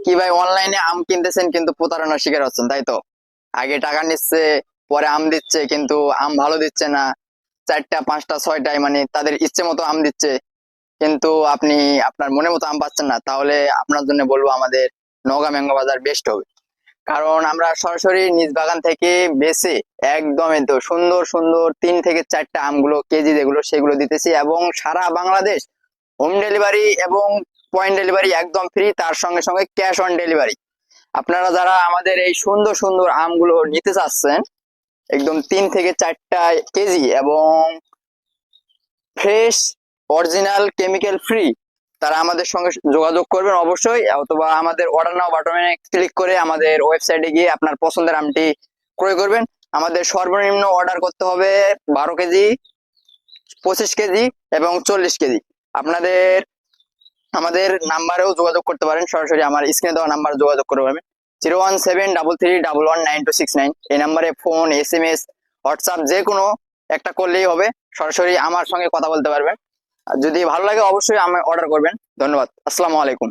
কি ভাই, অনলাইনে আম কিনতেছেন কিন্তু প্রতারণার শিকার হচ্ছেন, তাই তো? আগে টাকা নিচ্ছে, পরে আম দিচ্ছে, কিন্তু আম ভালো দিচ্ছে না। চারটা পাঁচটা ছয়টায় মানে তাদের ইচ্ছে মতো আম দিচ্ছে, কিন্তু আপনি আপনার মনের মতো আম পাচ্ছেন না। তাহলে আপনার জন্য বলবো আমাদের নওগাঁ ম্যাঙ্গো বাজার বেস্ট হবে। কারণ আমরা সরাসরি নিজ বাগান থেকে বেছে একদমই তো সুন্দর সুন্দর 3 থেকে 4টা আমগুলো কেজি যেগুলো সেগুলো দিতেছি, এবং সারা বাংলাদেশ হোম ডেলিভারি এবং পয়েন্ট ডেলিভারি একদম ফ্রি, তার সঙ্গে সঙ্গে ক্যাশ অন ডেলিভারি। আপনারা যারা আমাদের এই সুন্দর সুন্দর আমগুলো নিতে চাচ্ছেন, একদম 3 থেকে 4টা কেজি এবং ফ্রেশ, অরিজিনাল, কেমিক্যাল ফ্রি, তারা আমাদের সঙ্গে যোগাযোগ করবেন অবশ্যই, অথবা আমাদের অর্ডার নাও বাটনে ক্লিক করে আমাদের ওয়েবসাইটে গিয়ে আপনার পছন্দের আমটি ক্রয় করবেন। আমাদের সর্বনিম্ন অর্ডার করতে হবে 12 কেজি, 25 কেজি এবং 40 কেজি। আপনাদের আমাদের নাম্বারেও যোগাযোগ করতে পারেন, সরাসরি আমার স্ক্রিনে দেওয়া নাম্বার যোগাযোগ করতে পারবেন। 01733119269। এই নাম্বারে ফোন, SMS, হোয়াটসঅ্যাপ যে কোনো একটা করলেই হবে, সরাসরি আমার সঙ্গে কথা বলতে পারবেন। আর যদি ভালো লাগে অবশ্যই আমি অর্ডার করবেন। ধন্যবাদ, আসসালামু আলাইকুম।